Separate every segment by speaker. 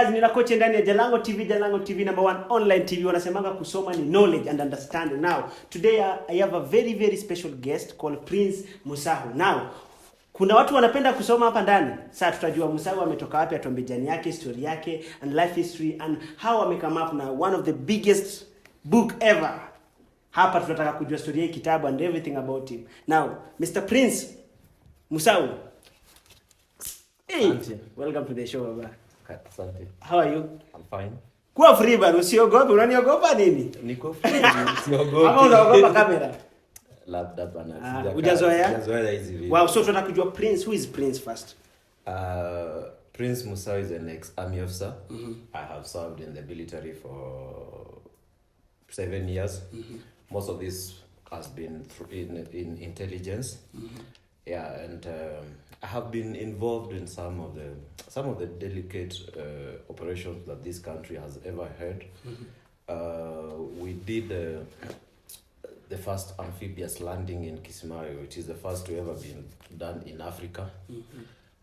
Speaker 1: Guys, nina coach ndani ya Jalango TV number 1 online TV. Wanasemanga kusoma ni knowledge and understanding. Now, today I have a very very special guest called Prince Musau. Now, kuna watu wanapenda kusoma hapa ndani. Sasa tutajua Musau ametoka wapi, atuambie jani yake, story yake and life history and how amecome up na one of the biggest book ever. Hapa tunataka kujua story yake, kitabu and everything about him. Now, Mr. Prince Musau. Hey, welcome to the show, baba.
Speaker 2: Asante.
Speaker 1: How are you?
Speaker 2: I'm fine.
Speaker 1: Kuwa free bana, usiogope. Unaniogopa nini?
Speaker 2: Niko free, usiogope.
Speaker 1: Ama unaogopa kamera?
Speaker 2: Labda bana.
Speaker 1: Hujazoea hizi vipi? Wow, so tunataka kujua Prince. Who is Prince first?
Speaker 2: Prince Musau is an ex-army officer. I have served in the military for 7 years. Most of this has been in intelligence. Yeah, and I have been involved in some of the delicate operations that this country has ever had. We did the first amphibious landing in Kismayo, which is the first to ever been done in Africa.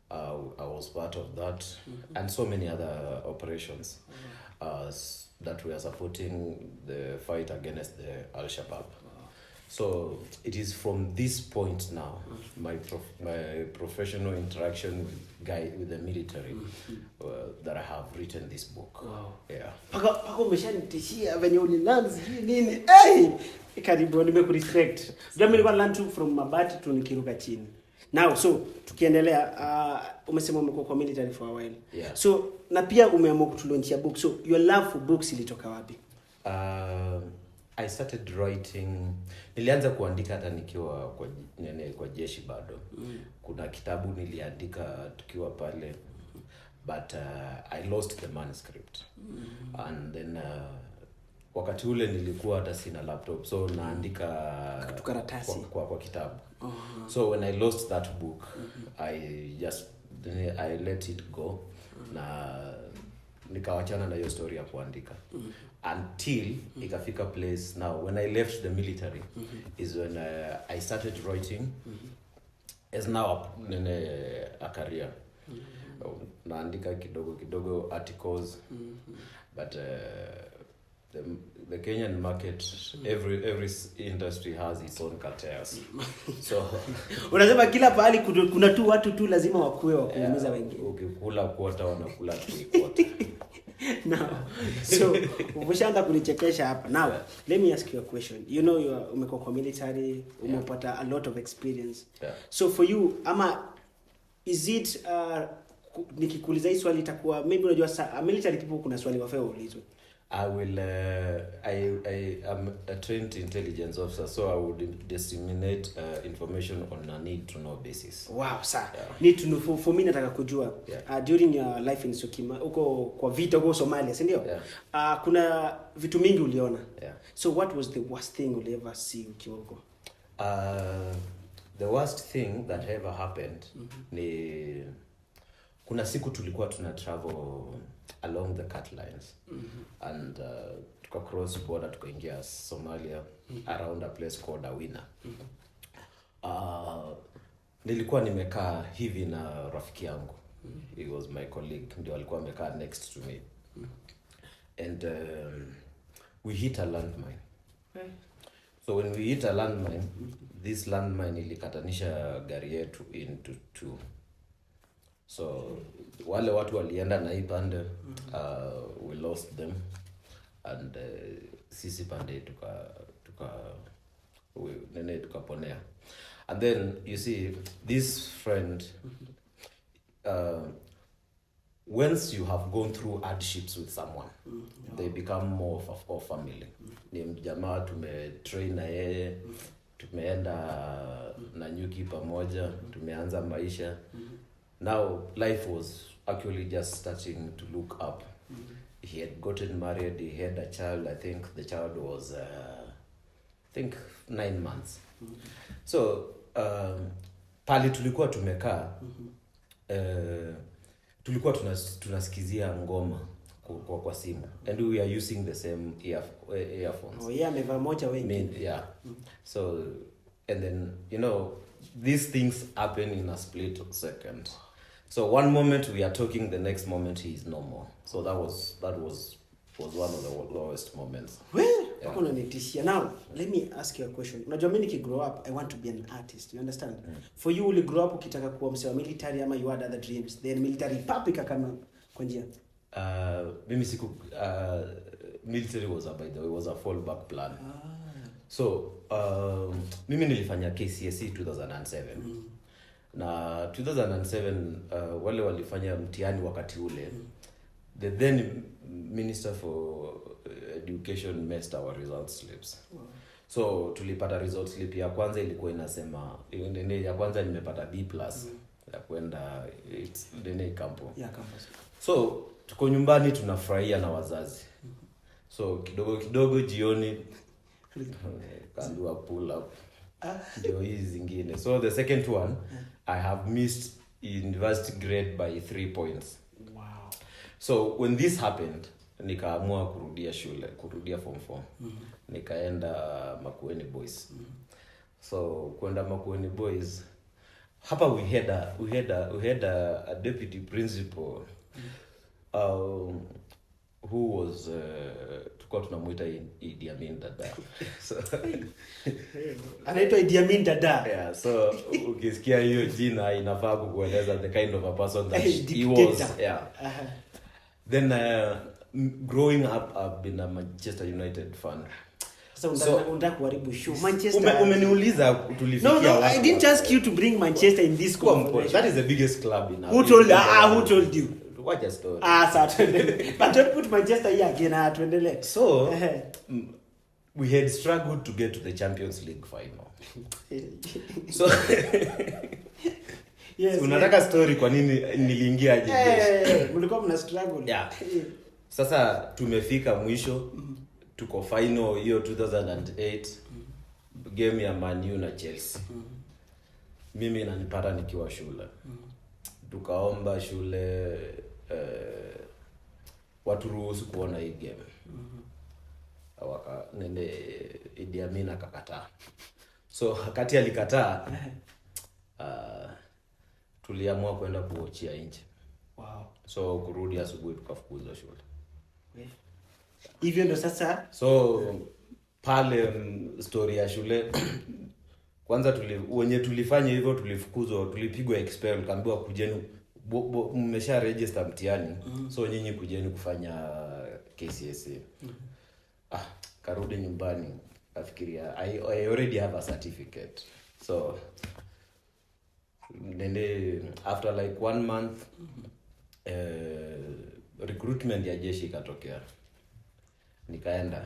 Speaker 2: I was part of that, and so many other operations that we are supporting the fight against the Al-Shabaab. So it is from this point now, my professional interaction with the military, that I have written this book.
Speaker 1: Wow.
Speaker 2: Yeah.
Speaker 1: Paka umeshanitishia venye uliland nini? Hey, karibu nimekurespect. Jamii nilikuwa land from Mabati tu nikiruka chini. Now, so tukiendelea, umesema umekuwa kwa military for a while.
Speaker 2: Yeah.
Speaker 1: So na pia umeamua kutulaunchia book. So your love for books ilitoka wapi?
Speaker 2: I started writing. Nilianza kuandika hata nikiwa kwa jeshi bado. Kuna kitabu niliandika tukiwa pale, but I lost the manuscript. And then wakati ule nilikuwa hata sina laptop, so naandika kwa kitabu. So when I lost that book, I let it go na nikawachana na hiyo story ya kuandika. Until ikafika place now when I left the military is when I started writing as now a career. Naandika kidogo articles, but the Kenyan market, every industry has its own cartels. So
Speaker 1: unasema kila pahali kuna tu watu tu lazima wakuwe wakuumiza wengine.
Speaker 2: Ukikula kuota wanakula kuota.
Speaker 1: Now, so umeshaanza kunichekesha hapa. Now, let me ask you a question. You know umekuwa kwa military, umepata a lot of experience.
Speaker 2: Yeah.
Speaker 1: So for you, is it nikikuuliza hii swali itakuwa maybe unajua military people kuna swali wafaa ulizwe.
Speaker 2: I am a trained intelligence officer, so I would disseminate information on a need to know basis.
Speaker 1: Wow, sir. Yeah. Need to know for me nataka kujua. Yeah. During your life in Sokima, uko kwa vita huko Somalia, si ndio? Yeah. Kuna vitu mingi uliona. Yeah. So what was the worst thing you ever see ukiwa huko?
Speaker 2: The worst thing that ever happened ni kuna siku tulikuwa tuna travel along the cut lines and tuka cross border tukaingia Somalia around a place called Awina. Nilikuwa nimekaa hivi na rafiki yangu. He was my colleague, ndio alikuwa amekaa next to me. And we hit a landmine. So when we hit a landmine, this landmine ilikatanisha gari yetu into two. So wale watu walienda na hii pande, we lost them, and sisi pande tukaponea. And then you see this friend, once you have gone through hardships with someone, they become more of a family. Ni jamaa tumetrain na yeye, tumeenda na nyuki pamoja, tumeanza maisha. Now life was actually just starting to look up. He had gotten married, he had a child. I think the child was 9 months. So pali tulikuwa tumekaa, tulikuwa tunasikizia ngoma kwa simu, and we are using the same earphones.
Speaker 1: Oh yeah, amevaa moja wengi.
Speaker 2: Yeah. So and then these things happen in a split second. So one moment we are talking, the next moment he is no more. So that was one of the lowest moments.
Speaker 1: Well, yeah. Now, let me ask you a question. Unajua mimi grow up, I want to be an artist. You understand? For you, will grow up ukitaka kuwa msee wa military ama you had other dreams? Then military papika kama kwa njia.
Speaker 2: Mimi siku military was by the way was a fallback plan. So mimi nilifanya KCSE 2007. Na 2007 wale walifanya mtihani wakati ule. The then Minister for Education messed our results slips. Wow. So tulipata results slip ya kwanza ilikuwa inasema ya kwanza nimepata B+. Ya kwenda it's the campo.
Speaker 1: Yeah, campus.
Speaker 2: So tuko nyumbani tunafurahia na wazazi. So kidogo jioni kaambiwa pull up. Ndio hizi zingine. So the second one I have missed university grade by 3 points.
Speaker 1: Wow.
Speaker 2: So when this happened, nikaamua kurudia form 4. Nikaenda Makueni Boys. So kwenda Makueni Boys, hapa we had a deputy principal who was tulikuwa tunamuita Idi Amin Dada. So
Speaker 1: anaitwa Idi Amin Dada.
Speaker 2: Yeah, so ukisikia hiyo jina inafaa kukueleza the kind of a person that he was. Yeah. Then growing up I've been a Manchester United fan.
Speaker 1: Sasa unataka kuharibu show Manchester.
Speaker 2: Umeniuliza tulifikia wapi?
Speaker 1: No, I didn't ask you to bring Manchester in this conversation.
Speaker 2: That is the biggest club in
Speaker 1: Who told you?
Speaker 2: What a story.
Speaker 1: Sawa. But don't put Manchester here again. Tuendelee.
Speaker 2: So we had struggled to get to the Champions League final. So
Speaker 1: yes.
Speaker 2: Unataka story kwa nini niliingia aje?
Speaker 1: Mlikuwa mna struggle.
Speaker 2: Yeah. Sasa tumefika mwisho. Tuko final hiyo 2008 game ya Man U na Chelsea. Mimi nanipata nikiwa shule. Tukaomba shule watu ruhusu kuona hii game. Idi Amin akakataa. So wakati alikataa tuliamua kwenda kuochia nje.
Speaker 1: Wow.
Speaker 2: So kurudi asubuhi tukafukuzwa shule.
Speaker 1: Hivyo ndo sasa.
Speaker 2: So pale story ya shule kwanza wenye tulifanya hivyo tulifukuzwa, tulipigwa expel, kaambiwa kujeni mmesha register mtihani. So nyinyi kujeni kufanya KCSE. Karudi nyumbani nafikiria I already have a certificate. So then after like 1 month recruitment ya jeshi ikatokea. Nikaenda.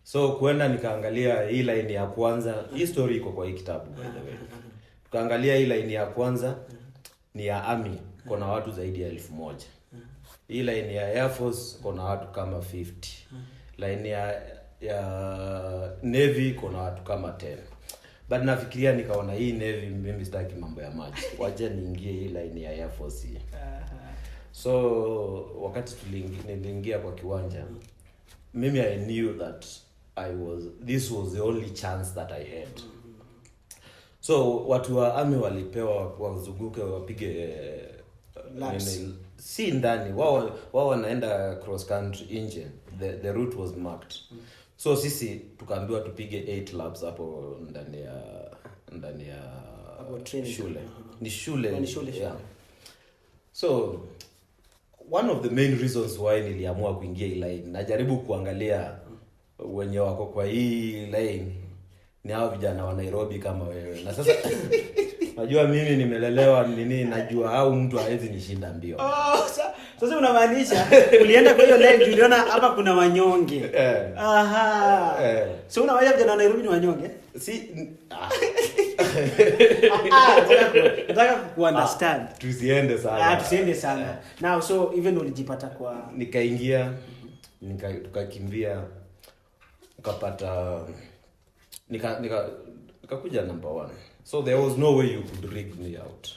Speaker 2: So kwenda nikaangalia hii line ya kwanza. Hii story iko kwa hii kitabu by the way. Tukaangalia hii line ya kwanza ni ya army, kuna watu zaidi ya 1000. Hii line ya Air Force kuna watu kama 50. Line ya Navy kuna watu kama 10. But nafikiria nikaona hii Navy mimi sitaki mambo ya maji. Waje niingie hii line ya Air Force hii. So wakati niliingia kwa kiwanja, mimi I knew that this was the only chance that I had. So watu wa army walipewa wazunguke wapige si ndani, wao wanaenda cross country nje. The route was marked. So sisi tukaambiwa tupige 8 laps hapo ndani ya shule. Ni shule. Yeah. So one of the main reasons why niliamua kuingia hii line, najaribu kuangalia wenye wako kwa hii line ni hao vijana wa Nairobi kama wewe. Na sasa najua mimi nimelelewa najua au mtu hawezi nishinda mbio.
Speaker 1: Sasa unamaanisha ulienda kwa hiyo line uliona hapa kuna wanyonge. So unawaja vijana wa Nairobi ni wanyonge? Nataka kuunderstand.
Speaker 2: Tusiende sana.
Speaker 1: Tusiende sana. Now so even ulijipata kwa
Speaker 2: nikaingia tukakimbia ukapata nikakuja number 1. So there was no way you could rig me out.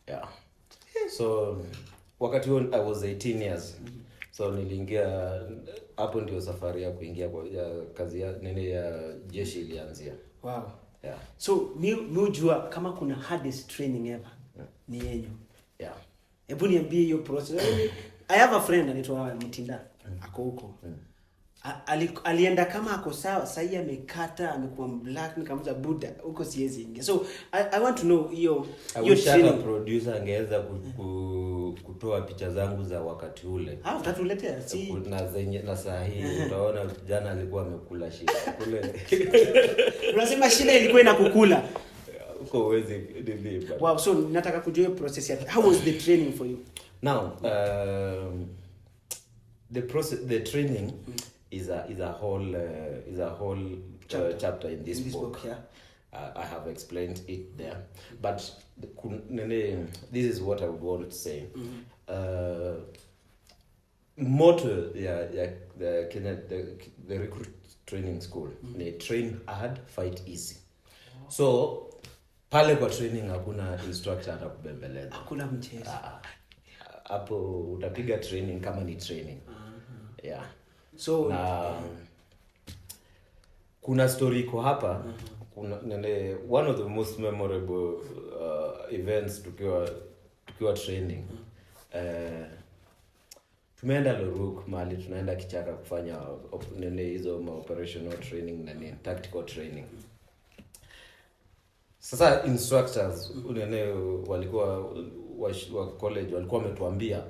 Speaker 2: Yeah. So wakati huo I was 18 years. So niliingia hapo ndio safari ya kuingia kwa kazi ya jeshi ilianzia.
Speaker 1: Wow.
Speaker 2: Yeah.
Speaker 1: So mi ujua kama kuna hardest training ever ni yenyu.
Speaker 2: Yeah.
Speaker 1: Hebu niambie hiyo process. I have a friend anaitwa Mtinda. Ako huko. Alienda kama ako sawa, sasa amekata, amekuwa black, nikamuza Buddha, huko siwezi ingia. So I want to know hiyo
Speaker 2: training producer angeweza kutoa picha zangu za wakati ule.
Speaker 1: Utatuletea si
Speaker 2: na saa hii utaona jana alikuwa amekula shida. Kule.
Speaker 1: Unasema shida ilikuwa inakukula.
Speaker 2: Uko uwezi deliver.
Speaker 1: Wow, so nataka kujua hiyo process yake. How was the training for you?
Speaker 2: Now, the training is a whole chapter in this book.
Speaker 1: Yeah.
Speaker 2: I have explained it there, but this is what I would want to say. Motto, the recruit training school, they train hard, fight easy. So pale kwa training hakuna instructor atakubembeleza.
Speaker 1: Hakuna mchezo.
Speaker 2: Hapo utapiga training kama ni training. Yeah.
Speaker 1: So
Speaker 2: kuna story iko hapa. Kuna one of the most memorable events tukiwa training. Tumeenda Loruk mahali tunaenda kichaka kufanya hizo operational training na tactical training. Sasa instructors walikuwa wa college walikuwa wametuambia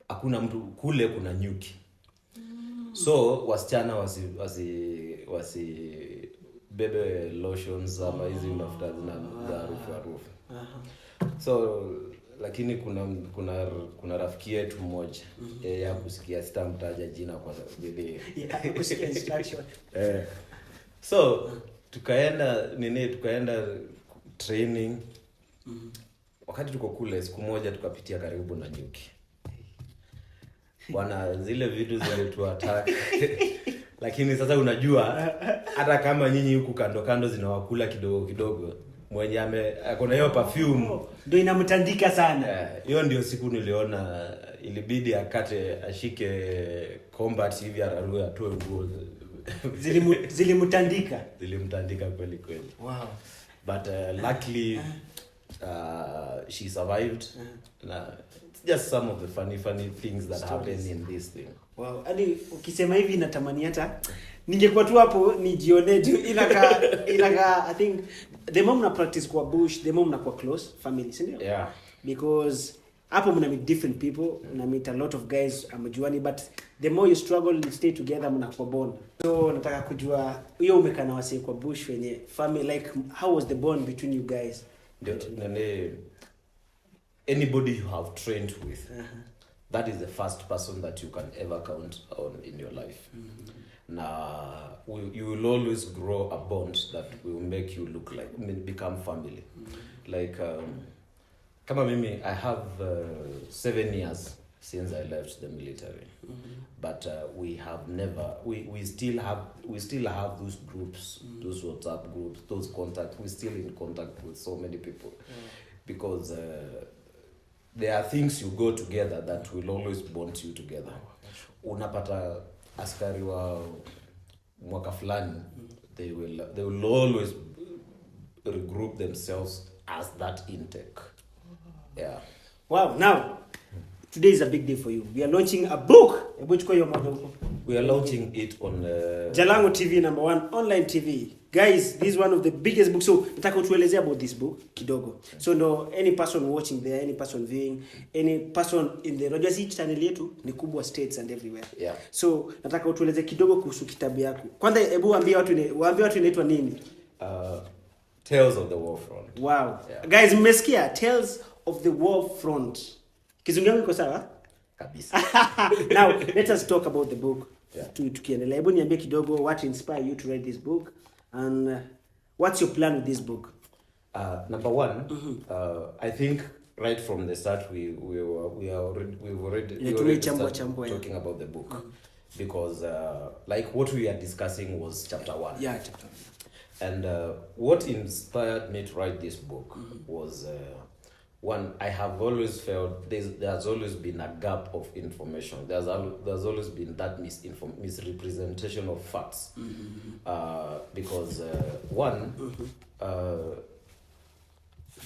Speaker 2: hakuna mtu kule, kuna nyuki. So wasichana wasi bebe lotions ama hizi mafuta za harufu. So lakini kuna rafiki yetu mmoja yeye kusikia sitamtaja jina kwa vile
Speaker 1: kusikia instruction.
Speaker 2: So tukaenda training. Wakati tuko kule siku moja tukapitia karibu na nyuki. Bwana, zile vitu zilituattack. Lakini sasa unajua hata kama nyinyi huku kando zinawakula kidogo mwenye akona hiyo perfume
Speaker 1: ndio inamtandika sana.
Speaker 2: Hiyo ndio siku niliona ilibidi ashike combat hivi ararue atoe nguo. Zilimtandika kweli.
Speaker 1: Wow.
Speaker 2: But luckily she survived. It's just some of the funny things that happen in this thing.
Speaker 1: Wow. Hadi ukisema hivi natamani hata ningekuwa tu hapo nijione tu inaka I think the more mna practice kwa bush, the more mna kwa close family, si ndio?
Speaker 2: Yeah.
Speaker 1: Because hapo mna meet different people, mna meet a lot of guys amjuani, but the more you struggle you stay together, mna kwa bond. So nataka kujua hiyo umekaa na wase kwa bush wenye family, like how was the bond between you guys?
Speaker 2: Anybody you have trained with, that is the first person that you can ever count on in your life. Now you will always grow a bond that will make you look like become family. Like kama mimi, I have 7 years since I left the military, but we still have those groups, those WhatsApp groups, those contacts. We're still in contact with so many people because there are things you go together that will always bond you together. Unapata askari wa mwaka fulani, they will always regroup themselves as that intake. Yeah.
Speaker 1: Wow. Now today is a big day for you. We are launching a book.
Speaker 2: We are launching it on
Speaker 1: Jalango TV, number 1 online TV. Guys, this is one of the biggest books. So nataka tuelezea about this book kidogo. So no, any person watching there, any person viewing, any person in the Rogers channel yetu ni kubwa states and everywhere.
Speaker 2: Yeah.
Speaker 1: So nataka tueleze kidogo kuhusu kitabu yako. Kwanza hebu waambie watu inaitwa nini?
Speaker 2: Tales of the Warfront.
Speaker 1: Wow.
Speaker 2: Yeah.
Speaker 1: Guys, mmesikia Tales of the Warfront. Kizungu yangu iko sawa?
Speaker 2: Kabisa.
Speaker 1: Now, let us talk about the book.
Speaker 2: Yeah.
Speaker 1: Tukiendelea. Hebu niambie kidogo what inspired you to write this book and what's your plan with this book?
Speaker 2: Number one, I think right from the start we've already started talking about the book because like what we are discussing was chapter 1.
Speaker 1: Yeah, chapter 1.
Speaker 2: And what inspired me to write this book was one, I have always felt there's always been a gap of information. There's always been that misrepresentation of facts. Because one,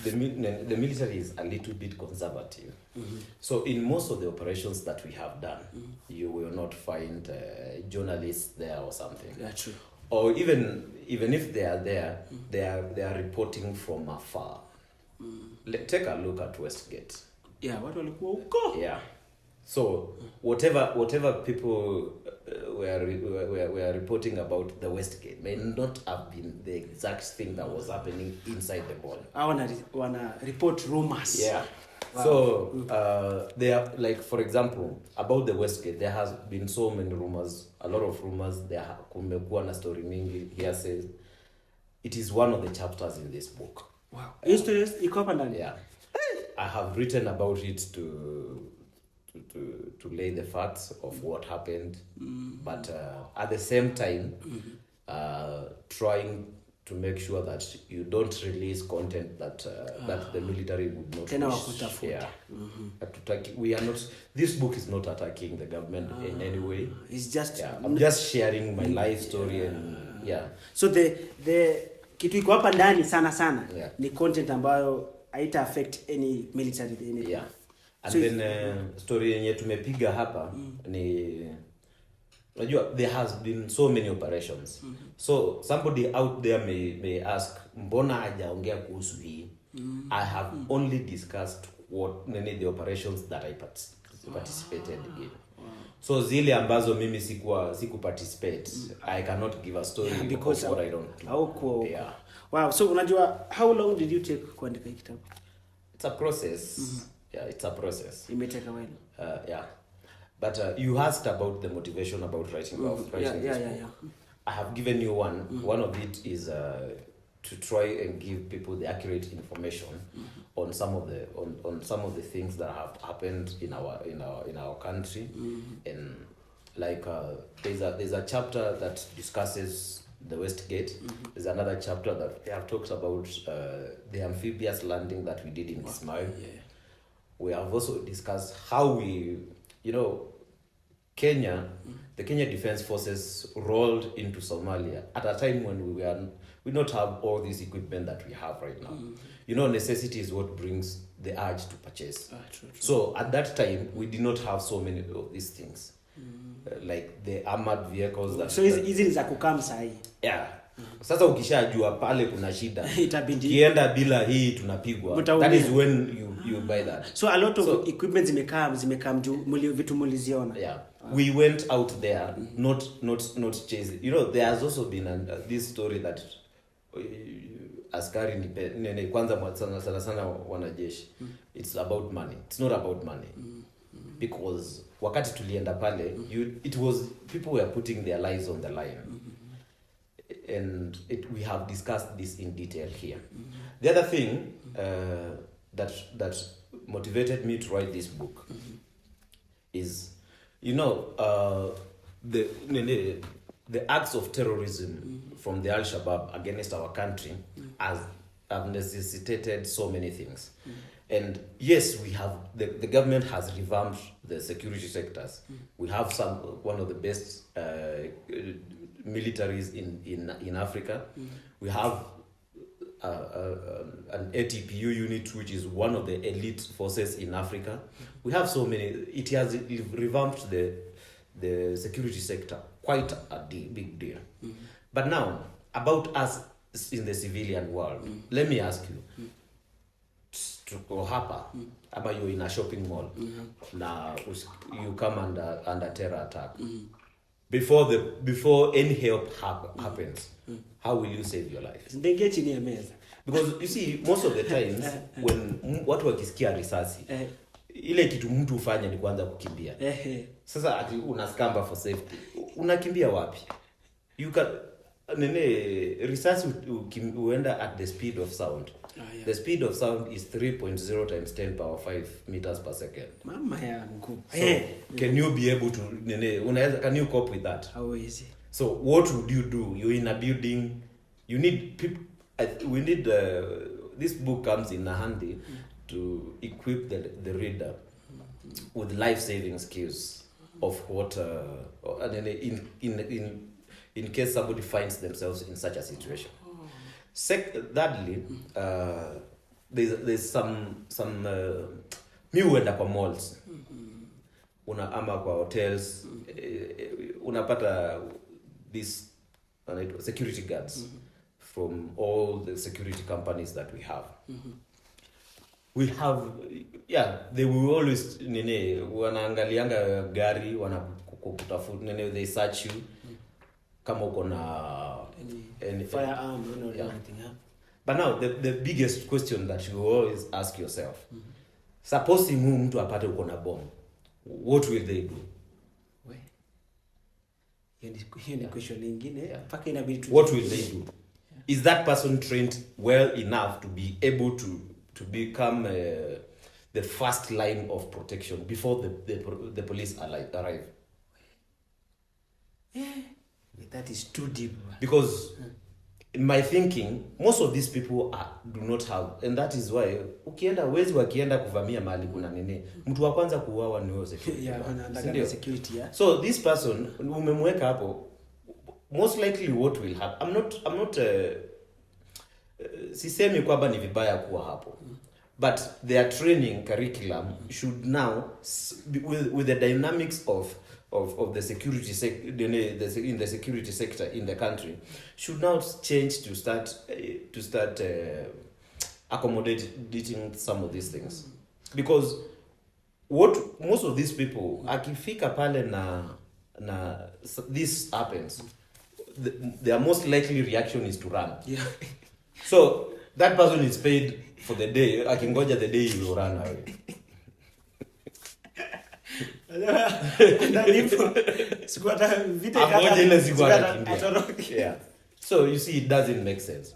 Speaker 2: the military is a little bit conservative. So in most of the operations that we have done, you will not find journalists there or something.
Speaker 1: Yeah, true.
Speaker 2: Or even if they are there, they are reporting from afar. Take a look at Westgate.
Speaker 1: Yeah, watu walikuwa huko.
Speaker 2: Yeah. So whatever people were reporting about the Westgate may not have been the exact thing that was happening inside the mall.
Speaker 1: I wanna report rumors.
Speaker 2: Yeah. Wow. So there, like for example, about the Westgate, there has been so many rumors, a lot of rumors. There kumekuwa na story mingi. Here says it is one of the chapters in this book.
Speaker 1: Wow. History iko hapa ndani.
Speaker 2: Yeah. I have written about it to lay the facts of what happened, but at the same time, trying to make sure that you don't release content that the military would not wish. Yeah. We are not. This book is not attacking the government in any way.
Speaker 1: It's just.
Speaker 2: Yeah, I'm just sharing my life story and yeah.
Speaker 1: So the kitu iko hapa ndani sana
Speaker 2: Yeah.
Speaker 1: ni content ambayo haita affect any military anything.
Speaker 2: Yeah. And
Speaker 1: so
Speaker 2: then story yenye tumepiga hapa ni unajua there has been so many operations. So somebody out there may ask mbona hajaongea kuhusu hii? I have only discussed the operations that I participated in. So zile ambazo mimi siku participate, I cannot give a story because what I don't know. Yeah.
Speaker 1: Wow, so unajua how long did you take kuandika kitabu?
Speaker 2: It's a process. Yeah, it's a process.
Speaker 1: It may take a while.
Speaker 2: Yeah. But you asked about the motivation about writing this book.
Speaker 1: Yeah.
Speaker 2: I have given you one. One of it is to try and give people the accurate information on some of the things that have happened in our country. And like there's a chapter that discusses the Westgate. There's another chapter that they have talked about the amphibious landing that we did in Musau.
Speaker 1: Yeah.
Speaker 2: We have also discussed how we, Kenya, the Kenya Defense Forces rolled into Somalia at a time when we not have all this equipment that we have right now. Necessity is what brings the urge to purchase.
Speaker 1: True.
Speaker 2: So at that time, we did not have so many of these things. Like the armored vehicles that...
Speaker 1: So hizi ni za kukam sahi.
Speaker 2: Yeah. Sasa ukishajua pale kuna shida.
Speaker 1: Itabindi.
Speaker 2: Kienda bila hii tunapigwa. That is when you buy that.
Speaker 1: So a lot of equipment zimekam vitu muliziona.
Speaker 2: Yeah. We went out there not chasing. There has also been this story that askari ni kwanza sana wanajeshi. It's about money. It's not about money. Because wakati tulienda pale, it was people were putting their lives on the line. And we have discussed this in detail here. The other thing that motivated me to write this book is, the acts of terrorism from the Al-Shabaab against our country have necessitated so many things. And yes, we have the government has revamped the security sectors. We have one of the best militaries in Africa. We have an ATPU unit, which is one of the elite forces in Africa. We have so many. It has revamped the security sector, quite a big deal. But now, about us in the civilian world, let me ask you. Tuko hapa, ama you're in a shopping mall, na you come under terror attack. Before any help happens, how will you save your life? Because you see, most of the times when watu wakisikia risasi, ile kitu mtu ufanya ni kuanza kukimbia. Sasa ati unaskamba for safety. Unakimbia wapi? You can risasi uenda at the speed of sound. The speed of sound is 3.0 times 10 power 5 meters per second.
Speaker 1: Mama yangu.
Speaker 2: So, can you be able to can you cope with that?
Speaker 1: How easy?
Speaker 2: So what would you do? You're in a building. You need people. We need this book comes in handy to equip the reader with life-saving skills of what in case somebody finds themselves in such a situation. Thirdly, there's some mi huenda kwa malls ama kwa hotels unapata this security guards from all the security companies that we have. We have, they will always wanaangalianga gari wanakutafuta they search you kama uko na
Speaker 1: any firearm or anything.
Speaker 2: But now the biggest question that you always ask yourself, supposing mtu apate uko na bomb, what will they do?
Speaker 1: Hiyo ni question nyingine paka inabidi
Speaker 2: what will they do? Is that person trained well enough to be able to become the first line of protection before the police arrive?
Speaker 1: That is too deep.
Speaker 2: Because in my thinking, most of these people do not have, and that is why wakienda kuvamia mahali kuna nini, mtu wa kwanza kuuawa ni huyo security. So this person umemweka hapo, most likely what will happen, I'm not sisemi kwamba ni vibaya kuwa hapo, but their training curriculum should now with the dynamics of the security in the security sector in the country should now change to start accommodating some of these things. Because what most of these people akifika pale na this happens, their most likely reaction is to run. So that person is paid for the day, akingoja the day you will run away. So you see, it doesn't make sense.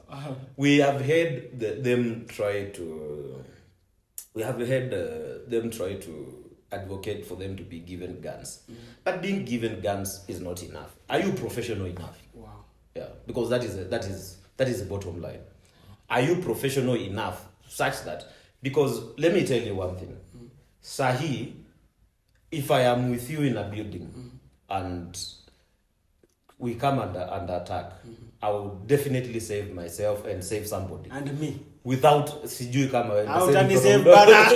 Speaker 2: We have heard them try to advocate for them to be given guns. But being given guns is not enough. Are you professional enough?
Speaker 1: Wow.
Speaker 2: Yeah, because that is the bottom line. Are you professional enough such that, because let me tell you one thing. Sahi, if I am with you in a building and we come under attack, I will definitely save myself and save somebody.
Speaker 1: And me.
Speaker 2: Without sijui kama
Speaker 1: save bana.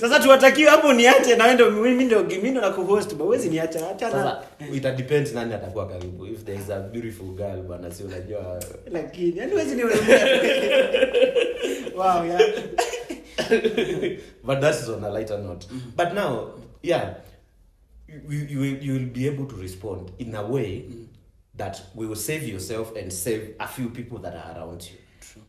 Speaker 1: Sasa tuwatakiwa hapo niache na wewe mimi ndo na co-host ba wezi niacha acha na.
Speaker 2: It depends nani atakuwa karibu. If there is a beautiful girl bana, si unajua
Speaker 1: lakini yani wezi ni wewe. Wow, yeah.
Speaker 2: But that's on a lighter note. But now, you will be able to respond in a way that will save yourself and save a few people that are around you.
Speaker 1: True.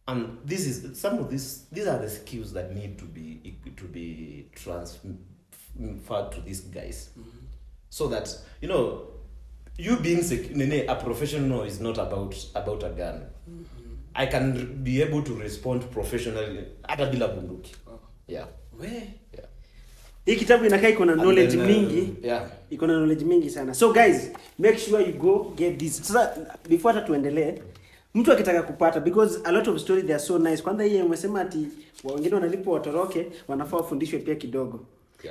Speaker 2: And these are the skills that need to be transferred to these guys, so that you being a professional is not about a gun. I can be able to respond professionally hata bila bunduki. Yeah.
Speaker 1: Hii kitabu inakaa iko na knowledge mingi. Iko na knowledge mingi sana. So guys, make sure you go get this. Sasa before hata tuendelee, mtu akitaka kupata, because a lot of stories they are so nice. Kwanza yeye umesema ati wengine wanalipwa watoroke, wanafaa wafundishwe pia kidogo.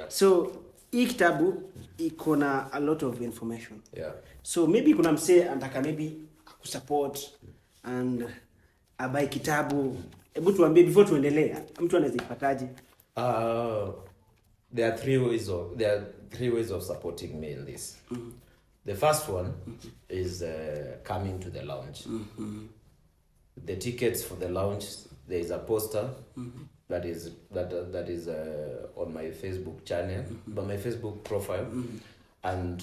Speaker 1: So hii kitabu iko na a lot of information. So maybe kuna msee anataka maybe kusupport and abai kitabu. Hebu tuambie before tuendelee, mtu anaweza ipataje?
Speaker 2: There are three ways of supporting me in this. The first one is coming to the launch. The tickets for the launch, there is a poster that is on my Facebook channel, on my Facebook profile, and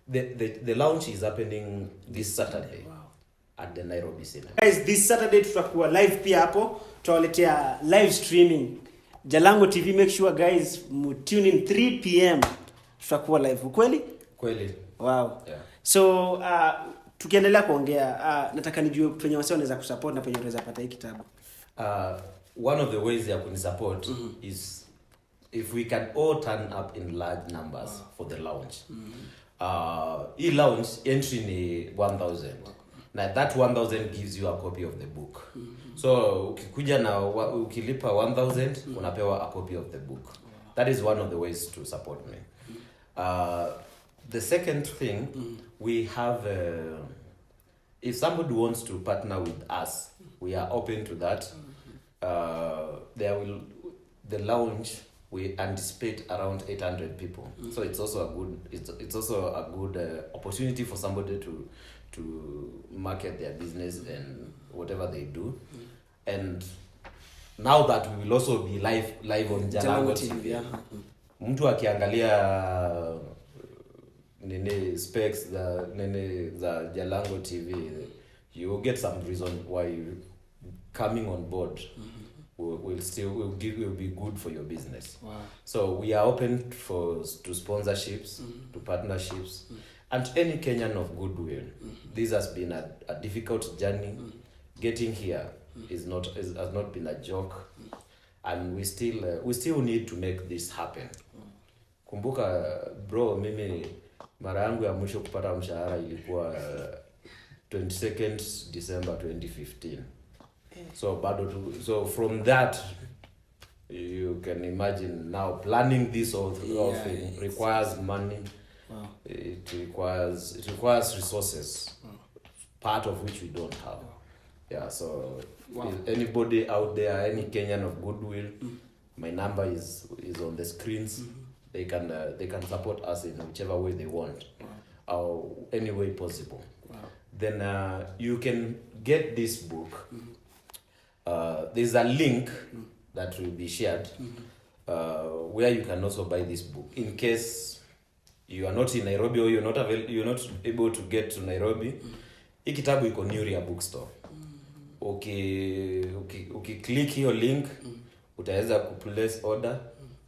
Speaker 2: the launch is happening this Saturday. At the Nairobi Cinema.
Speaker 1: Guys, this Saturday tutakuwa live pia hapo, tutawaletea live streaming. Jalango TV, make sure guys tune in 3 p.m. tutakuwa live. Kweli? Wow. So tukiendelea kuongea, nataka nijue penye wase wanaweza kusupport na penye unaweza pata hii kitabu.
Speaker 2: One of the ways ya kunisupport is if we can all turn up in large numbers for the launch. Hii launch entry ni 1,000. Now that 1,000 gives you a copy of the book. So ukikuja na ukilipa 1,000 unapewa a copy of the book. That is one of the ways to support me. The second thing, we have if somebody wants to partner with us, we are open to that. the lounge we anticipate around 800 people. So it's also a good opportunity for somebody to market their business and whatever they do. And now that we will also be live on Jalango TV.
Speaker 1: Yeah.
Speaker 2: Mtu akiangalia specs za Jalango TV, you will get some reason why you coming on board will be good for your business.
Speaker 1: Wow.
Speaker 2: So we are open to sponsorships, to partnerships, and any Kenyan of goodwill. This has been a difficult journey. Getting here has not been a joke, and we still need to make this happen. Kumbuka bro, mimi mara yangu ya mwisho kupata mshahara ilikuwa 22nd December 2015. So from that, you can imagine now planning this whole thing requires money.
Speaker 1: Wow.
Speaker 2: It requires resources, part of which we don't have. Yeah, so anybody out there, any Kenyan of goodwill, my number is on the screens. They can support us in whichever way they want, or any way possible. Then you can get this book. There's a link that will be shared where you can also buy this book in case you are not in Nairobi or you're not able to get to Nairobi. Hii kitabu iko Nyuria bookstore. Click hiyo link, utaweza kuplace order.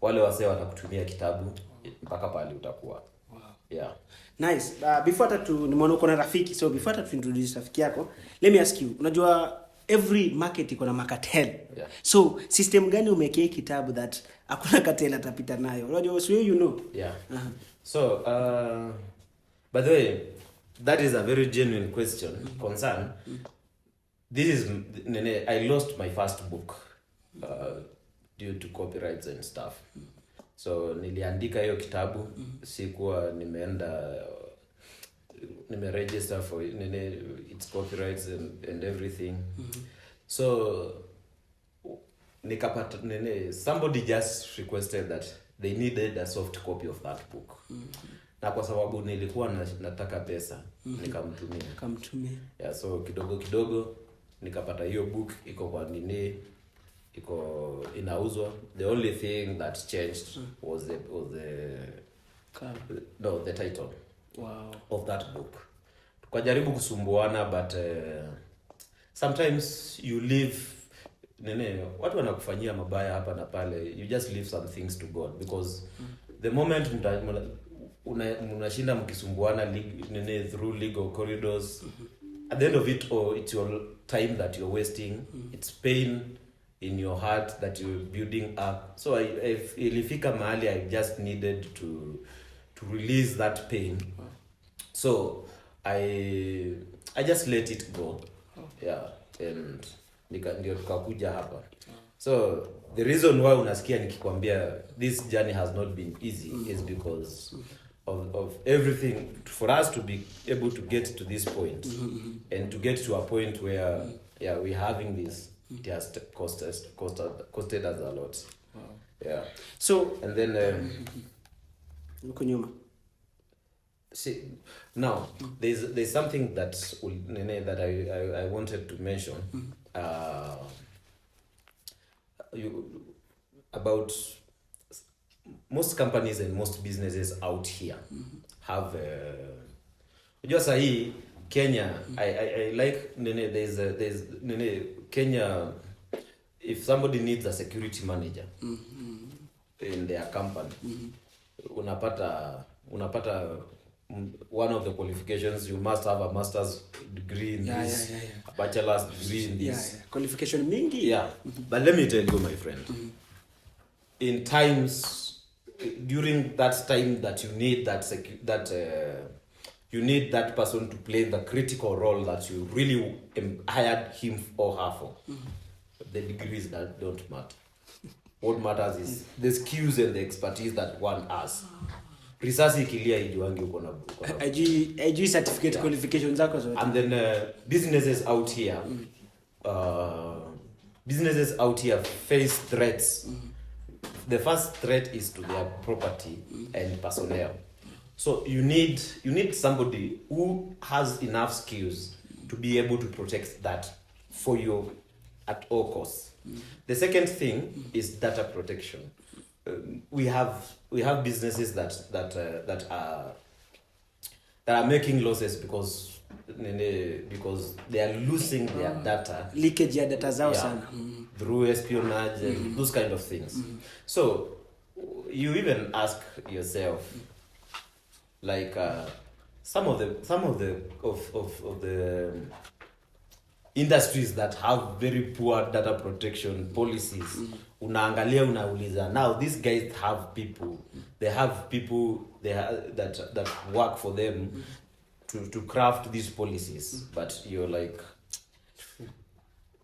Speaker 2: Wale wasee watakutumia kitabu mpaka pale utakuwa. Yeah.
Speaker 1: Nice. Before nimeona uko na rafiki, so before introduce rafiki yako, let me ask you, unajua every market iko na cartel.
Speaker 2: Yeah.
Speaker 1: So system gani umekea kitabu that hakuna cartel atapita nayo? Unajua so you know.
Speaker 2: Yeah. So by the way, that is a very genuine concern. This is I lost my first book due to copyrights and stuff. So niliandika hiyo kitabu, sikuwa nimeregister for its copyrights and everything. So nikapata somebody just requested that they needed a soft copy of that book. Na kwa sababu nilikuwa nataka pesa, nikamtumia. Yeah, so kidogo nikapata hiyo book iko kwa iko inauzwa. The only thing that changed was the title.
Speaker 1: Wow.
Speaker 2: Of that book. Tukajaribu kusumbuana, but sometimes you leave watu wanakufanyia mabaya hapa na pale, you just leave some things to God, because the moment unashinda mkisumbuana through legal corridors, at the end of it, it's your time that you're wasting. It's pain in your heart that you're building up. So ilifika mahali I just needed to release that pain. So I just let it go. Yeah, and ndio tukakuja hapa. So the reason why unasikia nikikwambia this journey has not been easy is because of everything. For us to be able to get to this point and to get to a point where we're having this, it has costed us a lot.
Speaker 1: Wow.
Speaker 2: Yeah.
Speaker 1: So
Speaker 2: and then see, now there's something that I wanted to mention about most companies and most businesses out here have just say Kenya. I like there's Kenya. If somebody needs a security manager in their company, unapata one of the qualifications, you must have a master's degree in this, a bachelor's degree in this.
Speaker 1: Qualification mingi.
Speaker 2: Yeah. But let me tell you, my friend, in times, during that time that you need you need that person to play the critical role that you really hired him or her for, the degrees that don't matter. What matters is the skills and the expertise that one has. Risasi ikilia ijuangi uko na
Speaker 1: IG certificate qualifications zako zote.
Speaker 2: And then businesses out here businesses out here face threats. The first threat is to their property and personnel. So you need somebody who has enough skills to be able to protect that for you at all costs. The second thing is data protection. We have businesses that are making losses because they are losing their data,
Speaker 1: leakage ya data zao sana
Speaker 2: through espionage and those kind of things. So you even ask yourself, like some of the industries that have very poor data protection policies, unaangalia unauliza, now these guys have people that work for them to craft these policies, but you're like,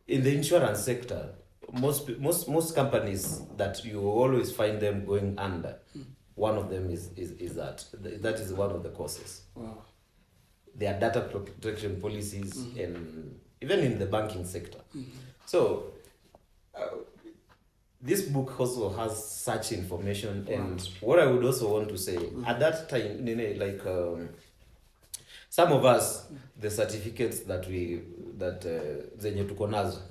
Speaker 2: in the insurance sector, most companies that you always find them going under, one of them is that is one of the causes.
Speaker 1: Wow.
Speaker 2: Their data protection policies, and even in the banking sector. So this book also has such information. And what I would also want to say, at that time, like some of us, the certificates that zenye tuko nazo,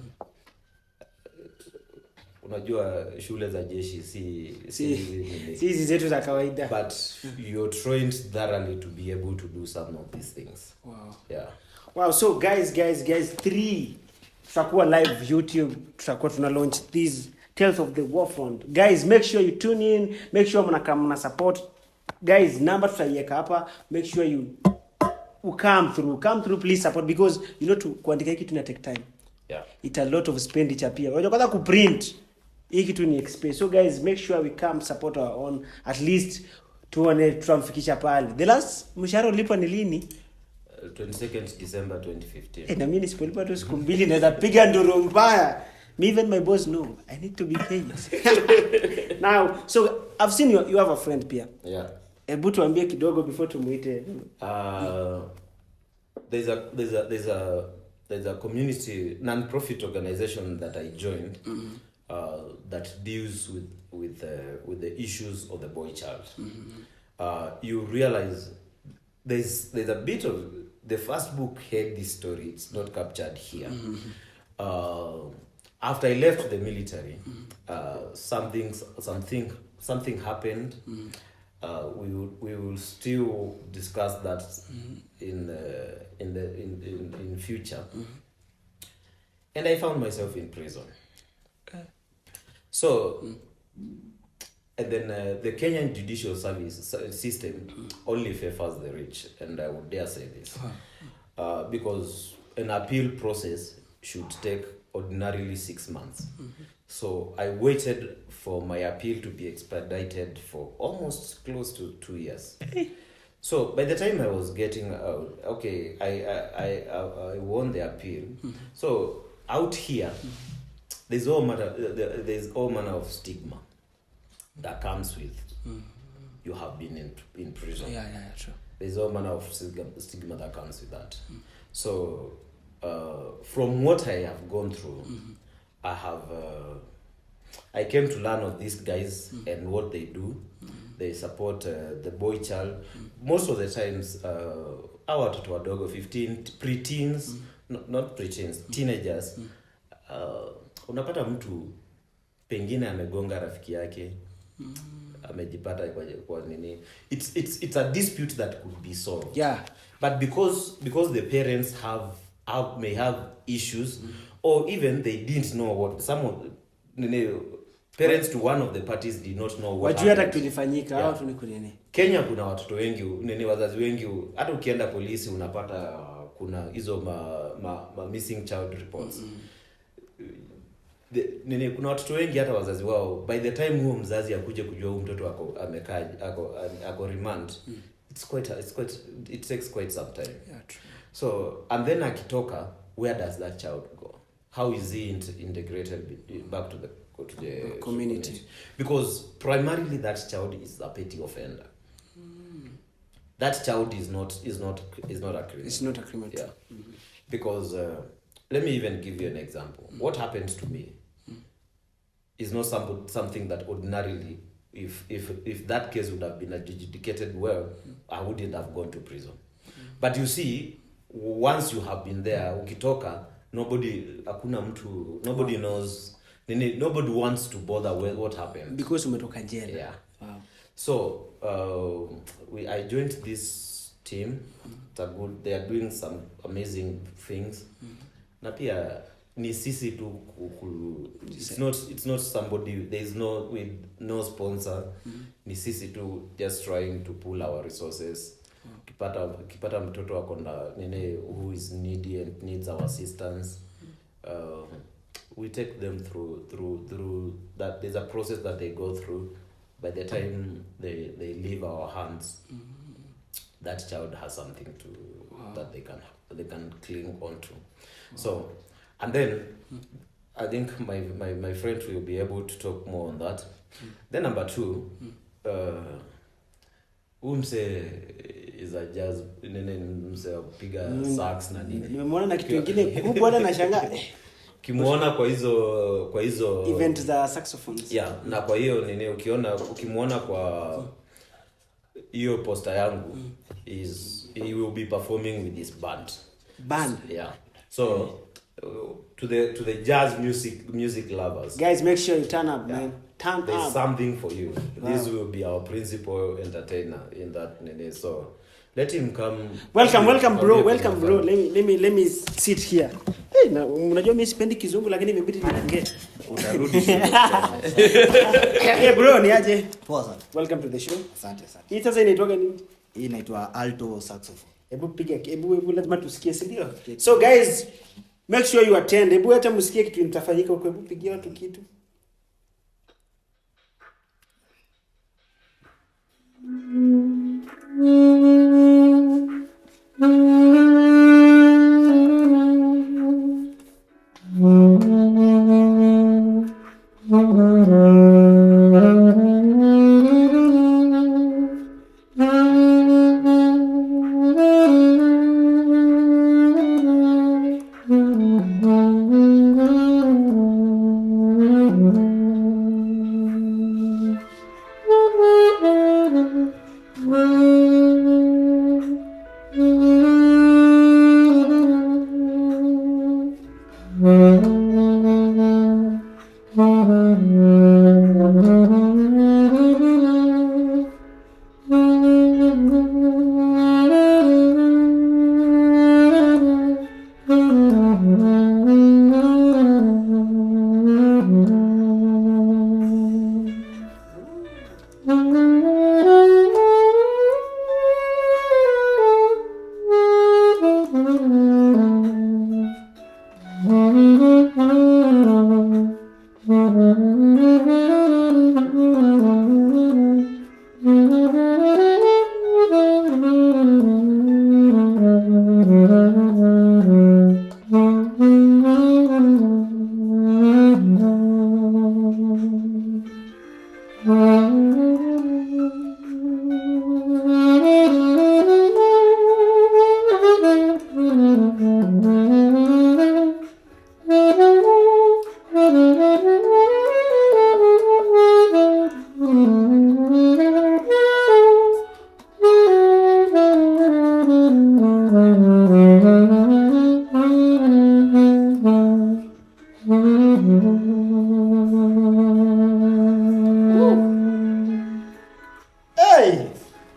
Speaker 2: unajua shule za jeshi si
Speaker 1: hizi zetu za kawaida,
Speaker 2: but you're trained thoroughly to be able to do some of these things.
Speaker 1: Wow.
Speaker 2: Yeah.
Speaker 1: Wow, so guys 3 tutakuwa live YouTube, tutakuwa tuna launch these Tales of the Warfront. Guys, make sure you tune in, make sure mna support. Guys, number tutaiweka hapa, make sure you come through, please support, because you know kuandika hiki tuna take time.
Speaker 2: Yeah.
Speaker 1: It's a lot of expenditure pia. Unajua kwanza kuprint hiki tu ni expense. So guys, make sure we come support our own, at least tuone tutamfikisha pale. The last mshahara ulipo ni lini?
Speaker 2: 22nd December 2015.
Speaker 1: Na mimi nisipolipa tu siku mbili naweza piga nduru mbaya. Me even my boss know I need to be paid. Now, so I've seen you have a friend pia.
Speaker 2: Yeah.
Speaker 1: Hebu tuambie kidogo before tumuite.
Speaker 2: There's a community non-profit organization that I joined that deals with the issues of the boy child. You realize there's a bit of the first book had this story. It's not captured here. After I left the military, something happened. We will still discuss that in future. And I found myself in prison. So, and then the Kenyan judicial service system only favors the rich, and I would dare say this, because an appeal process should take ordinarily 6 months. So I waited for my appeal to be expedited for almost close to 2 years. So by the time I was getting out, okay, I won the appeal. So out here, there's all manner of stigma that comes with you have been in prison.
Speaker 1: Yeah, true.
Speaker 2: There's all manner of stigma that comes with that. So from what I have gone through, I came to learn of these guys and what they do. They support the boy child. Most of the times, our watoto wadogo 15 preteens, not preteens, teenagers. Unapata mtu pengine amegonga rafiki yake, amejipata kwa nini. It's a dispute that could be solved.
Speaker 1: Yeah.
Speaker 2: But because the parents may have issues, or even they didn't know what some of parents to one of the parties did not know what
Speaker 1: wajua hata kilifanyika au tunikunini.
Speaker 2: Kenya kuna watoto wengi wazazi wengi, hata ukienda polisi unapata kuna hizo ma missing child reports. Kuna watoto wengi hata wazazi wao by the time huo mzazi akuje kujua huyo mtoto ako remand, it takes quite some time.
Speaker 1: Yeah, true.
Speaker 2: So and then akitoka, where does that child go? How is he integrated back to the community? Because primarily that child is a petty offender. That child is not a criminal.
Speaker 1: It's not a criminal.
Speaker 2: Yeah. Because let me even give you an example. What happened to me is not something that ordinarily, if that case would have been adjudicated well, I wouldn't have gone to prison. But you see, once you have been there, ukitoka, nobody knows, nobody wants to bother with what happened.
Speaker 1: Because umetoka jela.
Speaker 2: Yeah.
Speaker 1: Wow.
Speaker 2: So I joined this team. They are doing some amazing things. Na pia ni sisi tu it's not somebody, there is no sponsor. Ni sisi tu just trying to pull our resources. Kipata mtoto akonda who is needy and needs our assistance, we take them through that. There's a process that they go through. By the time they leave our hands, that child has something that they can cling on to. So, and then I think my friend will be able to talk more on that. Then number 2, umse is a jazz, umse piga sax na nini.
Speaker 1: Nimeona na kitu kingine kubwa na nashangaa.
Speaker 2: Kimuona kwa hizo
Speaker 1: event za saxophones.
Speaker 2: Yeah, na kwa hiyo ukimuona kwa hiyo poster yangu, he will be performing with his band. Yeah. So to the jazz music lovers,
Speaker 1: guys, make sure you turn up, man.
Speaker 2: There's something for you. Wow. This will be our principal entertainer in that. So let him come.
Speaker 1: Welcome bro. Let me sit here. Hey, na unajua mimi sipendi kizungu lakini imebidi niongee.
Speaker 2: Utarudi.
Speaker 1: Hey bro, ni aje?
Speaker 3: Poa sana.
Speaker 1: Welcome to the show.
Speaker 3: Asante sana.
Speaker 1: Hii sasa inaitwa nini?
Speaker 3: Hii inaitwa alto saxophone.
Speaker 1: Hebu lazima tusikie, si ndio? So guys, make sure you attend. Hebu hata msikie kitu kitafanyika huko. Hebu pigia watu kitu.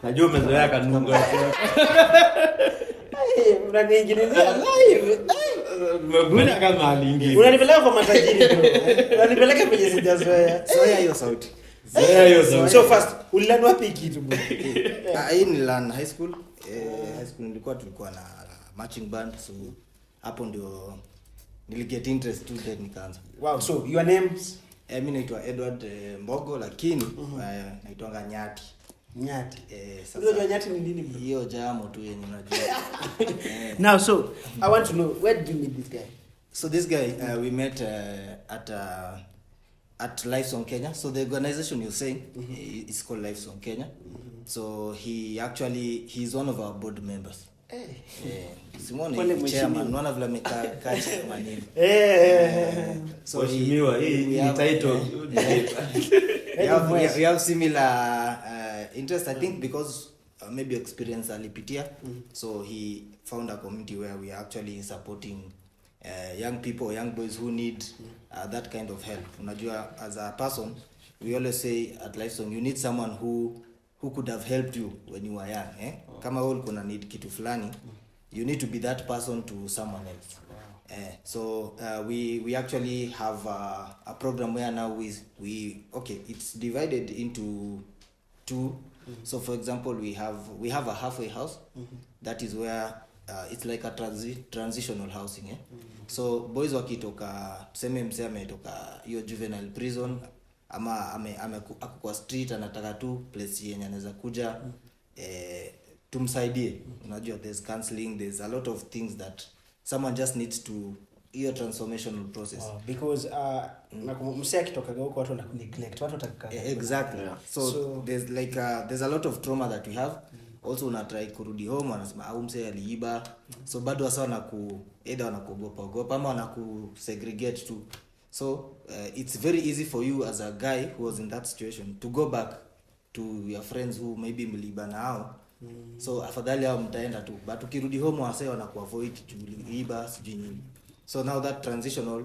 Speaker 2: Najua umezoea kanungo.
Speaker 1: Unaniingilizia live.
Speaker 2: Mbona kama alingi.
Speaker 1: Unanipeleka kwa matajiri bro. Unanipeleka kwenye sijazoea.
Speaker 3: Zoea hiyo sauti.
Speaker 1: So first, ulilearn wapi kitu bro?
Speaker 3: Hii nililearn high school. High school tulikuwa na marching band, so hapo ndio niliget interest tu then nikaanza.
Speaker 1: Wow, so your names?
Speaker 3: Mimi naitwa Edward Mbogo, lakini naitwa Nyati.
Speaker 1: Nyati.
Speaker 3: Sasa
Speaker 1: unajua Nyati ni nini bro?
Speaker 3: Hiyo jamo tu yenye unajua.
Speaker 1: Now so I want to know, where did you meet this guy?
Speaker 3: So this guy we met at Live Song Kenya. So the organization you're saying is called Live Song Kenya. So he's one of our board members. Simone chairman unaona vile amekaa kama nini.
Speaker 2: So hii title
Speaker 3: we have similar interest, I think, because maybe experience alipitia. So he found a community where we are actually supporting young people, young boys who need that kind of help. Unajua, as a person, we always say at Lifesong, you need someone who could have helped you when you were young. Kama wewe kuna need kitu fulani, you need to be that person to someone else. So we actually have a program where now we it's divided into two. So for example, we have a halfway house. That is where it's like a transitional housing. So boys wakitoka tuseme msee ametoka hiyo juvenile prison ama ako kwa street, anataka tu place yenye anaweza kuja tumsaidie. Unajua, there's counseling, there's a lot of things that someone just needs to hiyo transformational process.
Speaker 1: Because msee akitoka huko watu wana neglect, watu watakaa.
Speaker 3: Exactly. So there's like there's a lot of trauma that we have. Also una try kurudi home, wanasema au msee aliiba. So bado wasa wanakuogopa ama wanakusegregate too. So it's very easy for you as a guy who was in that situation to go back to your friends who maybe mliiba nao. So afadhali hao mtaenda tu, but ukirudi home wase wanakuavoid kuiba sijui nini. So now that transitional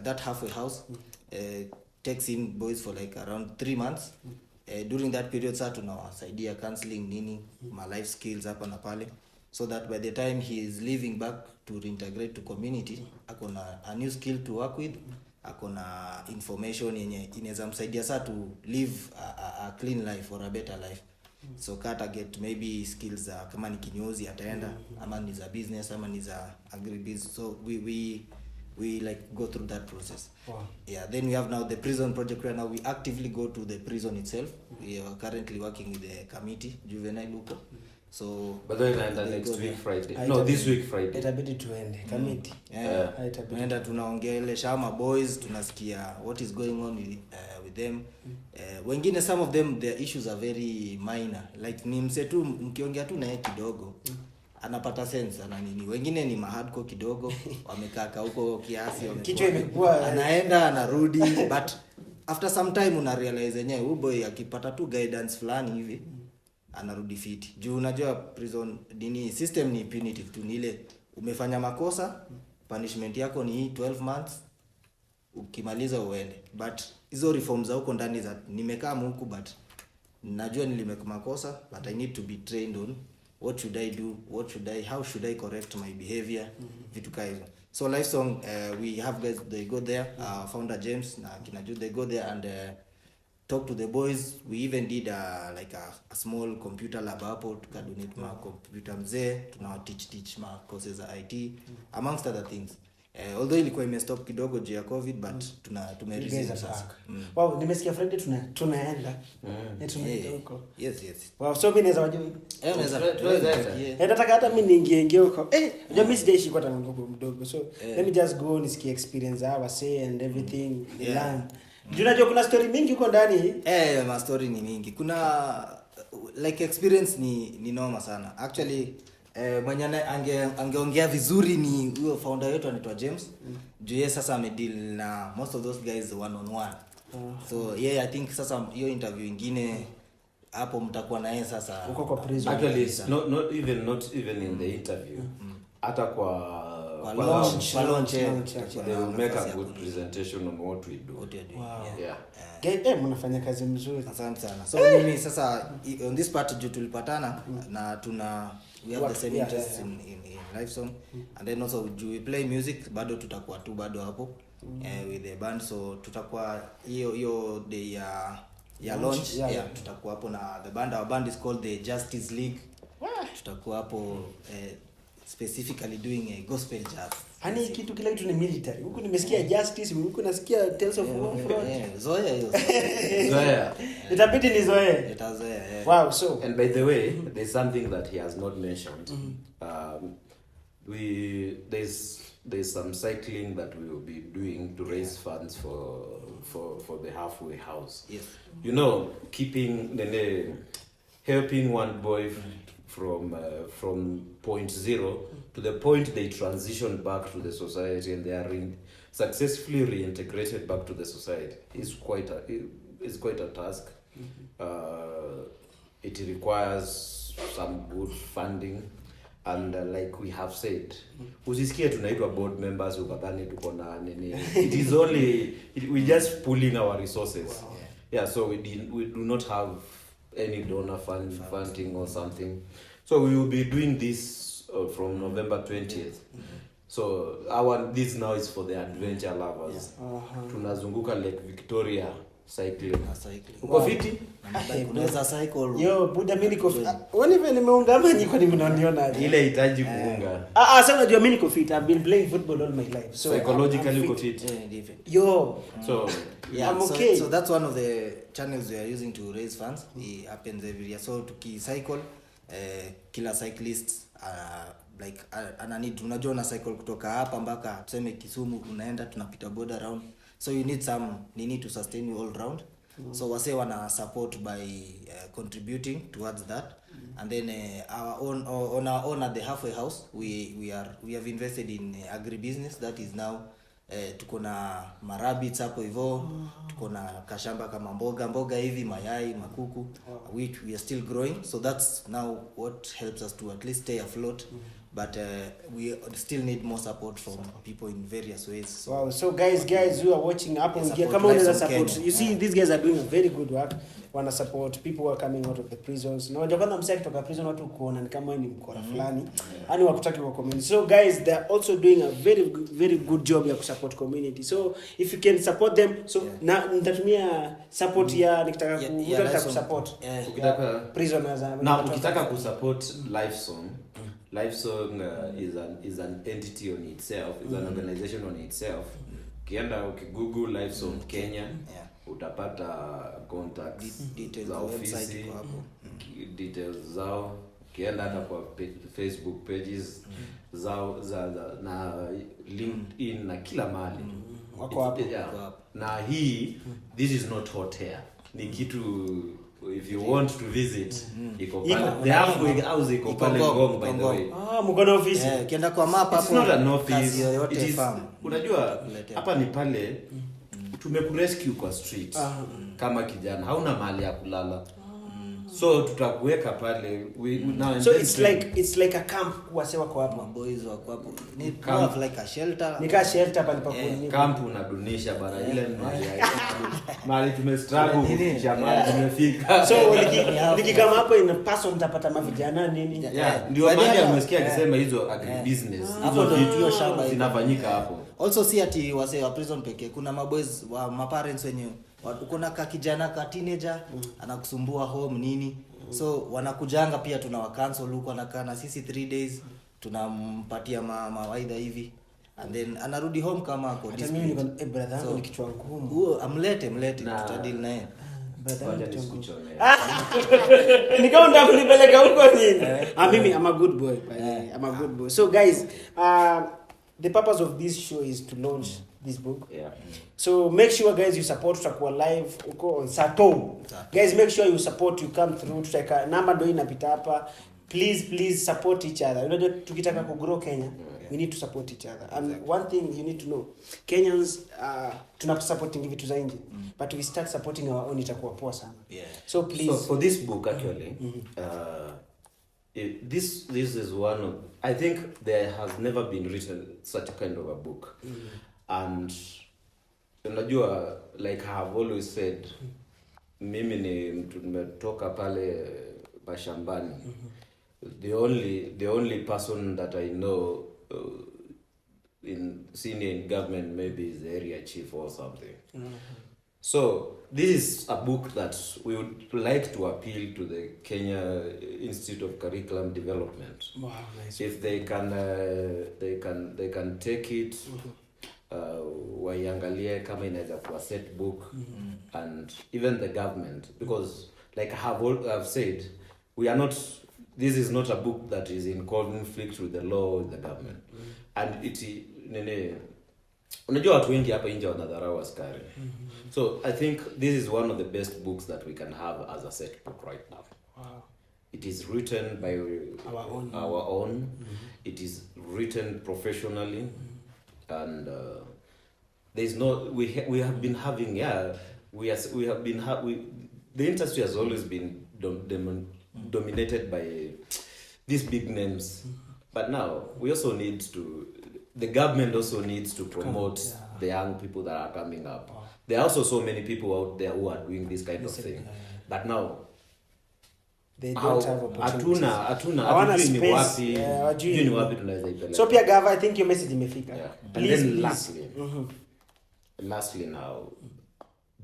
Speaker 3: that halfway house takes in boys for like around 3 months. During that period sasa tunawasaidia counseling nini, my life skills hapa na pale, so that by the time he is leaving back to reintegrate to community, akona a new skill to work with, akona information yenye inaweza msaidia sasa to live a clean life or a better life. So kata get maybe skills kama ni kinyozi ataenda, ama ni za business, ama ni za agribusiness. So we like go through that process. Yeah, then we have now the prison project where now we actively go to the prison itself. We are currently working with the committee juvenile huko. So
Speaker 2: but then next week Friday. No, this week Friday.
Speaker 1: Itabidi tuende committee.
Speaker 3: Tunaenda tunaongelesha ma boys, tunasikia what is going on with them. Wengine some of them their issues are very minor. Like ni msetu mkiongea tu naye kidogo. Anapata sense ana nini. Wengine ni mahardcore kidogo, wamekaa huko kiasi,
Speaker 1: kichwa imekuwa
Speaker 3: anaenda anarudi, but after some time una realize yenyewe huyu boy akipata tu guidance fulani hivi anarudi fit. Juu unajua prison dini system ni punitive tu, ni ile umefanya makosa, punishment yako ni 12 months, ukimaliza uende. But hizo reforms huko ndani za nimekaa huko, but najua nilimeka makosa, but I need to be trained on what should I do, how should I correct my behavior, vitu kaizo. So Lifesong, we have guys, they go there, founder James na kina Jude, they go there and talk to the boys. We even did like a small computer lab hapo, tukadonate ma computer mzee, tunawa teach ma courses za IT, amongst other things. Although ilikuwa imestop kidogo juu ya COVID, but tumeresume sasa.
Speaker 1: Wow, nimesikia Friday tunaenda. Tunaenda huko.
Speaker 3: Yes.
Speaker 1: Wow, so mimi naweza wajua.
Speaker 3: Naweza.
Speaker 1: Nataka hata mimi niingie huko. Unajua mimi sijaishi kwa tangu mdogo. So let me just go nisikie experience our say and everything learn. Unajua kuna story mingi huko ndani.
Speaker 3: Ma story ni mingi. Kuna like experience ni noma sana. Actually mwenye angeongea vizuri ni huyo founder wetu anaitwa James. Juu yeye sasa amedeal na most of those guys one on one. So I think sasa hiyo interview nyingine hapo mtakuwa na yeye sasa
Speaker 1: huko kwa prison.
Speaker 2: Actually not even in the interview. Hata kwa launch
Speaker 3: they
Speaker 2: will make a good presentation on what we do.
Speaker 1: Yeah. Mnafanya kazi mzuri.
Speaker 3: Asante sana. So mimi sasa on this part juu tulipatana na we have the same interests in Lifesong, and then also we play music, bado tutakuwa tu bado hapo with the band. So tutakuwa hiyo day ya launch tutakuwa hapo na the band. Our band is called the Justice League. Tutakuwa hapo specifically doing a gospel jazz.
Speaker 1: Hani kitu kila kitu ni military. Huku nimesikia justice, huku nasikia Tales of Warfront.
Speaker 2: Zoea.
Speaker 1: Itabidi ni zoea.
Speaker 3: Itazoea.
Speaker 1: Wow, so
Speaker 2: and by the way, there's something that he has not mentioned. There's some cycling that we will be doing to raise funds for the halfway house.
Speaker 3: Yes.
Speaker 2: You know, helping one boy from point zero to the point they transition back to the society and they are successfully reintegrated back to the society is quite a task. It requires some good funding and like we have said, usisikie tunaitwa board members ukadhani tuko na nini. It is only we just pulling our resources. Yeah, so we do not have any donor funding or something. So we will be doing this from November 20th. So this now is for the adventure lovers. Tunazunguka Lake Victoria cycling.
Speaker 1: Uko fiti?
Speaker 3: Unaweza cycle.
Speaker 1: Yo, buda mimi niko fit. Wani vile nimeunga ama niko nimeona
Speaker 2: ile hitaji kuunga.
Speaker 1: Sasa unajua mimi niko fit. I've been playing football all my life. So
Speaker 2: psychologically uko fit.
Speaker 1: Yo.
Speaker 2: So
Speaker 1: I'm okay.
Speaker 3: So that's one of the channels we are using to raise funds. It happens every year. So tukicycle kila cyclists like ananid unajua una cycle kutoka hapa mpaka tuseme Kisumu unaenda tunapita border round. So you need to sustain you all round. So wase wana support by contributing towards that. And then on our own at the halfway house we have invested in agribusiness that is now tuko na marabits hapo hivyo, tuko na kashamba kama mboga hivi, mayai, makuku, which we are still growing. So that's now what helps us to at least stay afloat. But we still need more support from people in various ways. So
Speaker 1: wow, so guys who are watching up on here, come on and support. You see, these guys are doing a very good work. Wanna support people who are coming out of the prisons. Na unajua kama msaki kutoka prison watu kuona ni kama ni mkora fulani. Ani wakutaki kwa community. So guys, they are also doing a very good job ya kusupport community. So if you can support them, so na nitatumia support ya nikitaka kusupport.
Speaker 2: Ukitaka
Speaker 1: prisoners
Speaker 2: na ukitaka kusupport Life Song is an entity on itself, is an organization on itself. Ukienda ukigoogle Life Song Kenya, utapata contacts,
Speaker 3: details
Speaker 2: za ofisi, details zao. Ukienda hata kwa Facebook pages zao na LinkedIn na kila mahali.
Speaker 1: Wako hapo.
Speaker 2: Na this is not hot air. Ni kitu if you want to visit iko pale the halfway house iko pale Ngong by the way
Speaker 1: mko na office
Speaker 3: ukienda kwa map hapo
Speaker 2: it's not an office
Speaker 3: yoyote farm
Speaker 2: unajua hapa ni pale tumekurescue kwa street kama kijana hauna mahali ya kulala so tutakuweka pale
Speaker 1: so it's like a camp wasewa kwa hapo
Speaker 3: boys wako hapo ni camp like a shelter
Speaker 1: nika shelter pale papo
Speaker 2: camp unadunisha bara ile mahali tumestruggle kufikia mahali tumefika
Speaker 1: so nikikama hapo in person nitapata mavijana nini
Speaker 2: ndio maana umesikia akisema hizo agribusiness hizo vitu shamba zinafanyika hapo
Speaker 3: also si ati wase wa prison pekee kuna maboys wa maparents wenyewe uko na kijana ka teenager anakusumbua home nini so wanakujanga pia tunawacancel huko anakaa na sisi 3 days tunampatia mawaidha hivi and then anarudi home kama ako
Speaker 1: mimi niko brother yangu ni kichwa ngumu
Speaker 3: huo amlete tutadeal naye
Speaker 2: brother nisikuchone
Speaker 1: nikao ndio kunipeleka huko nini mimi I'm a good boy I'm a good boy so guys the purpose of this show is to launch this book. So make sure guys you support tutakuwa live uko on Sato. Guys make sure you support you come through tutaka namba ndio inapita hapa. Please support each other. Unajua tukitaka ku grow Kenya we need to support each other. And one thing you need to know Kenyans tunasupporting vitu za nje but we start supporting our own itakuwa poa sana. So please
Speaker 2: for this book actually this is one of I think there has never been written such a kind of a book and unajua like I have always said mimi ni mtu nimetoka pale mashambani the only person that I know in senior in government maybe is the area chief or something so this is a book that we would like to appeal to the Kenya Institute of Curriculum Development.
Speaker 1: Wow, nice.
Speaker 2: If they can take it waiangalie kama inaweza kuwa set book and even the government because like I've said this is not a book that is in conflict with the law with the government and unajua watu wengi hapa nje wanadharau askari so I think this is one of the best books that we can have as a set book right now. It is written by our own. It is written professionally, and there's no. We have been having we have been the industry has always been dominated by these big names, but now we also need to. The government also needs to promote the young people that are coming up. There are also so many people out there who are doing this kind of thing, but now
Speaker 1: they don't have opportunities.
Speaker 2: Hatuna ni wapi tunaweza ipeleka.
Speaker 1: So pia Gava, I think your message imefika.
Speaker 2: Please, and then lastly now,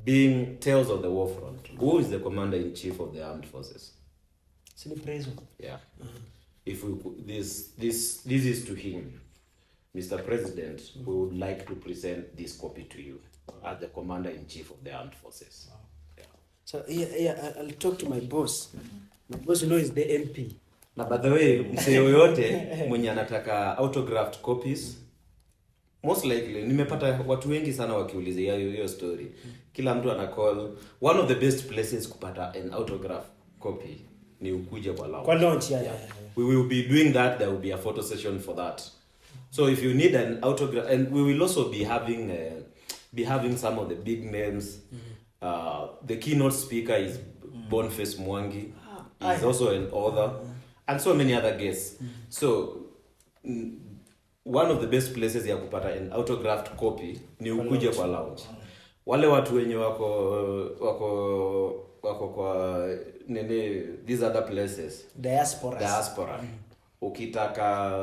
Speaker 2: being Tales of the Warfront, who is the commander-in-chief of the armed forces?
Speaker 1: Sini Prezo.
Speaker 2: Yeah. If we this is to him, Mr. President, we would like to present this copy to you as the commander-in-chief of the armed forces.
Speaker 1: Wow. Yeah. So I'll talk to my boss. My boss knows the MP.
Speaker 2: Na by the way, msee yoyote mwenye anataka autographed copies, most likely nimepata watu wengi sana wakiulizia hiyo story. Kila mtu ana call. One of the best places kupata an autograph copy ni ukuje kwa launch.
Speaker 1: Kwa launch,
Speaker 2: We will be doing that. There will be a photo session for that. So if you need an autograph, and we will also be having some of the big names. The keynote speaker is Boniface Mwangi. He's also an author, and so many other guests. So one of the best places ya kupata an autographed copy ni ukuje kwa lounge. Wale watu wenye wako kwa these other places, diaspora. Ukitaka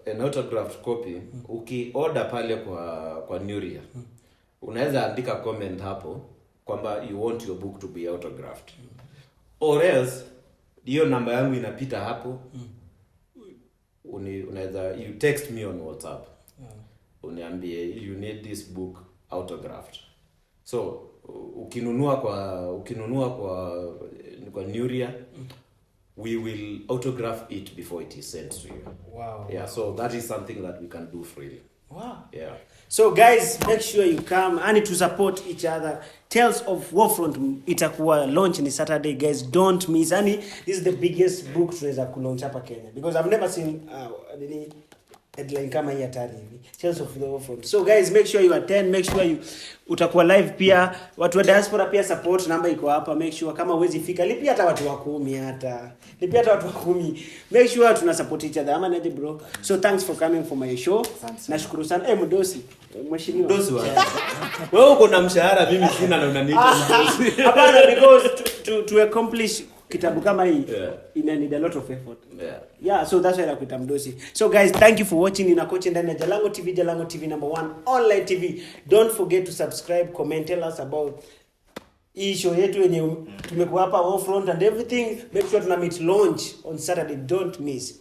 Speaker 2: an autographed copy, ukiorder pale kwa Nuria, unaweza andika comment hapo kwamba you want your book to be autographed. Or else hiyo namba yangu inapita hapo. Unaweza you text me on WhatsApp. Uniambie you need this book autographed. So ukinunua kwa Nuria, we will autograph it before it is sent to you.
Speaker 1: Wow.
Speaker 2: Yeah, so that is something that we can do freely.
Speaker 1: Wow.
Speaker 2: Yeah.
Speaker 1: So guys, make sure you come and to support each other. Tales of Warfront itakuwa launch ni Saturday, guys. Don't miss. And this is the biggest book tunaweza kulaunch hapa Kenya, because I've never seen headline kama hii hatari hivi. Tales of the Warfront. So guys, make sure you attend, make sure you utakuwa live pia. Watu wa diaspora pia support, namba iko hapa. Make sure kama uwezi fika, lipia hata watu wa 10 Make sure tuna support each other. Ama nje bro. So thanks for coming for my show. Nashukuru sana. Mdosi. Mheshimiwa.
Speaker 2: Mdosi wa. Wewe uko na mshahara, mimi sina na unaniita mdosi.
Speaker 1: Hapana, because to accomplish kitabu kama hii, ina need a lot of effort. Yeah, so that's why nakuita mdosi. So guys, thank you for watching. Inakoche ndani ya Jalango TV #1 online TV. Don't forget to subscribe, comment, tell us about hii show yetu yenye tumekuwa hapa Warfront and everything. Make sure tuna meet launch on Saturday. Don't miss.